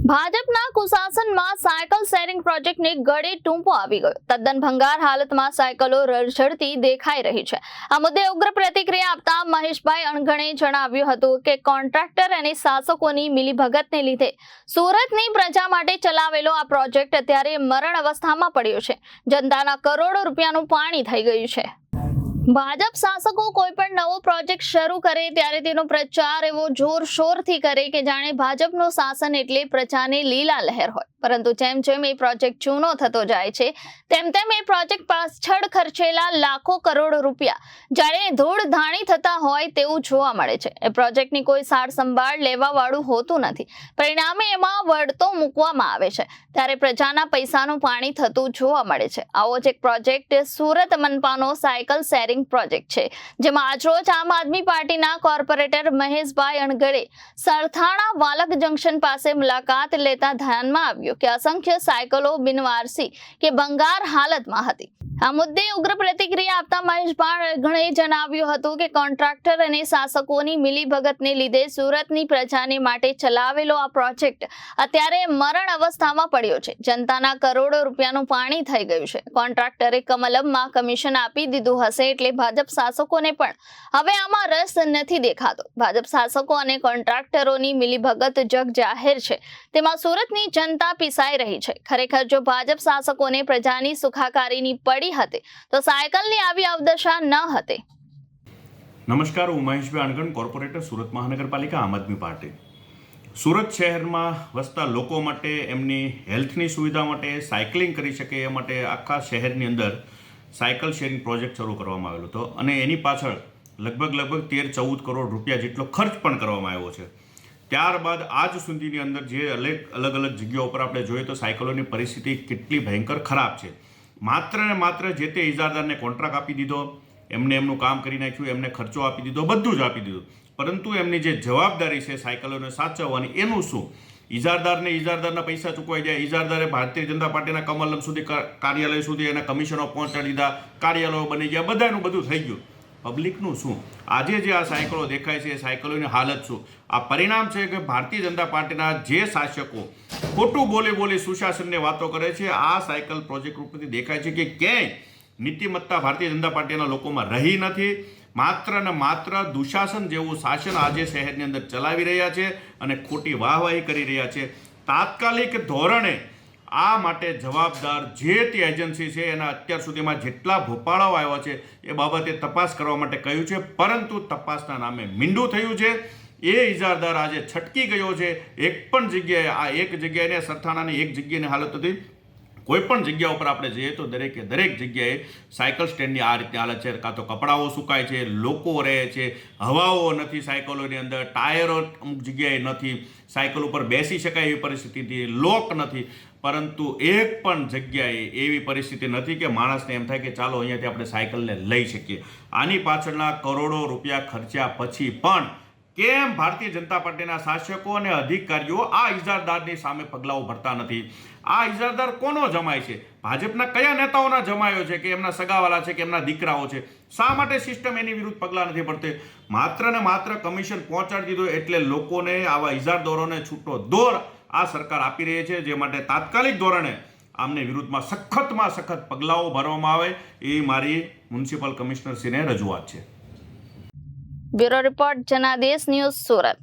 ભાજપના કુશાસનમાં cycle sharing પ્રોજેક્ટને ગળે ટૂંપો આવી ગયો. તદ્દન ભંગાર હાલતમાં સાયકલો રઝળતી દેખાઈ રહી છે. આ મુદ્દે ઉગ્ર પ્રતિક્રિયા આપતા મહેશભાઈ અણઘણે જણાવ્યું હતું કે કોન્ટ્રાક્ટર અને શાસકોની મિલીભગતને લીધે સુરતની પ્રજા માટે ચલાવેલો આ પ્રોજેક્ટ અત્યારે મરણ અવસ્થામાં પડ્યો છે. જનતાના કરોડો રૂપિયાનું પાણી થઈ ગયું છે. ભાજપ શાસકો કોઈ પણ નવો પ્રોજેક્ટ શરૂ કરે ત્યારે તેનો પ્રચાર એવો જોરશોરથી કરે કે જાણે ભાજપનું શાસન એટલે પ્રજાની લીલા લહેર હોય. પરંતુ જેમ જેમ એ પ્રોજેક્ટ જૂનો થતો જાય છે તેમ તેમ એ પ્રોજેક્ટ પાછળ ખર્ચેલા લાખો કરોડ રૂપિયા જાણે ધૂળ ધાણી થતા હોય તેવું જોવા મળે છે. એ પ્રોજેક્ટની કોઈ સાર સંભાળ લેવા વાળું હોતું નથી. પરિણામે એમાં વળતો મૂકવામાં આવે છે ત્યારે પ્રજાના પૈસાનું પાણી થતું જોવા મળે છે. આવો જ એક પ્રોજેક્ટ સુરત મનપાનો સાયકલ શેરિંગ પ્રોજેક્ટ છે, જેમાં આજરોજ આમ આદમી પાર્ટીના કોર્પોરેટર મહેશભાઈ અણઘડે સરથાણા વાલક જંકશન પાસે મુલાકાત લેતા ધ્યાનમાં આવ્યું કે અસંખ્ય સાયકલો બિનવારસી કે ભંગાર હાલતમાં હતી. આ મુદ્દે ઉગ્ર પ્રતિક્રિયા આપતા મહેશભાઈ અણઘડે જણાવ્યું હતું કે કોન્ટ્રાક્ટર અને શાસકોની મિલીભગતને લીધે સુરતની પ્રજાને માટે ચલાવેલો આ પ્રોજેક્ટ અત્યારે મરણ અવસ્થામાં પડ્યો છે. જનતાના કરોડો રૂપિયાનું પાણી થઈ ગયું છે. કોન્ટ્રાક્ટરે કમલમમાં કમિશન આપી દીધું હશે એટલે ભાજપ શાસકોને પણ હવે આમાં રસ નથી દેખાતો. ભાજપ શાસકો અને કોન્ટ્રાક્ટરોની મિલીભગત જગ જાહેર છે. તેમાં સુરતની જનતા પીસાઈ રહી છે. ખરેખર જો ભાજપ શાસકોને પ્રજાની સુખાકારીની પડી હતી તો સાયકલની આવી અવદશા ન હતી. નમસ્કાર, હું મહેશભાઈ અણઘડ, કોર્પોરેટર સુરત મહાનગરપાલિકા આમ આદમી પાર્ટી. સુરત શહેરમાં વસતા લોકો માટે, એમની હેલ્થની સુવિધા માટે, સાયકલિંગ કરી શકે એ માટે આખા શહેરની અંદર સાયકલ શેરિંગ પ્રોજેક્ટ શરૂ કરવામાં આવેલો હતો અને એની પાછળ લગભગ 13-14 કરોડ રૂપિયા જેટલો ખર્ચ પણ કરવામાં આવ્યો છે. ત્યારબાદ આજ સુધીની અંદર જે અલગ અલગ જગ્યાઓ પર આપણે જોઈએ તો સાયકલોની પરિસ્થિતિ કેટલી ભયંકર ખરાબ છે. માત્ર ને માત્ર જે તે ઇજારદારને કોન્ટ્રાક્ટ આપી દીધો, એમને એમનું કામ કરી નાખ્યું, એમને ખર્ચો આપી દીધો, બધું જ આપી દીધું. પરંતુ એમની જે જવાબદારી છે સાયકલોને સાચવવાની, એનું શું? ઇજારદારના પૈસા ચૂકવાઈ જાય. ઇજારદારે ભારતીય જનતા પાર્ટીના કમલમ સુધી, કાર્યાલય સુધી એના કમિશનો પહોંચાડી દીધા, કાર્યાલયો બની ગયા, બધાનું બધું થઈ ગયું. પબ્લિકનું શું? આજે જે આ સાયકલો દેખાય છે એ સાયકલોની હાલત શું? આ પરિણામ છે કે ભારતીય જનતા પાર્ટીના જે શાસકો ખોટું બોલી સુશાસનની વાતો કરે છે, આ સાયકલ પ્રોજેક્ટ ઉપરથી દેખાય છે કે ક્યાંય નીતિમત્તા ભારતીય જનતા પાર્ટીના લોકોમાં રહી નથી. માત્ર ને માત્ર દુશાસન જેવું શાસન આજે શહેરની અંદર ચલાવી રહ્યા છે અને ખોટી વાહવાહી કરી રહ્યા છે. તાત્કાલિક ધોરણે આ માટે જવાબદાર જે તે એજન્સી છે એના અત્યાર સુધીમાં જેટલા ભોપાળાઓ આવ્યા છે એ બાબતે તપાસ કરવા માટે કહ્યું છે, પરંતુ તપાસના નામે મીંડું થયું છે. એ ઇજારદાર આજે છટકી ગયો છે. એક પણ જગ્યાએ, આ એક જગ્યાએ સરથાણાની એક જગ્યાની હાલત હતી, કોઈ પણ જગ્યા ઉપર આપણે જઈએ તો દરેક જગ્યાએ સાયકલ સ્ટેન્ડની આ રીતની હાલત છે. કાં તો કપડાઓ સુકાય છે, લોકો રહે છે, હવાઓ નથી સાયકલોની અંદર, ટાયરો અમુક જગ્યાએ નથી, સાયકલ ઉપર બેસી શકાય એવી પરિસ્થિતિ, લોક નથી. પરંતુ એક પણ જગ્યાએ એવી પરિસ્થિતિ નથી કે માણસને એમ થાય કે ચાલો અહીંયાથી આપણે સાયકલને લઈ શકીએ. આની પાછળના કરોડો રૂપિયા ખર્ચ્યા પછી પણ કેમ ભારતીય જનતા પાર્ટીના શાસકો અને અધિકારીઓ આ ઇજારદારની સામે પગલાઓ ભરતા નથી? આ ઇજારદાર કોનો જમાય છે? ભાજપના કયા નેતાઓના જમાયો છે કે એમના સગાવાલા છે કે એમના દીકરાઓ છે? શા માટે સિસ્ટમ એની વિરુદ્ધ પગલાં નથી ભરતી? માત્ર ને માત્ર કમિશન પહોંચાડી દીધું એટલે લોકોને, આવા ઇજારદારોને છૂટો દોર આ સરકાર આપી રહી છે, જે માટે તાત્કાલિક ધોરણે આમને વિરુદ્ધમાં સખતમાં સખત પગલાઓ ભરવામાં આવે એ મારી મ્યુનિસિપલ કમિશનરશ્રીને રજૂઆત છે. Bureau report, Janadesh news, Surat.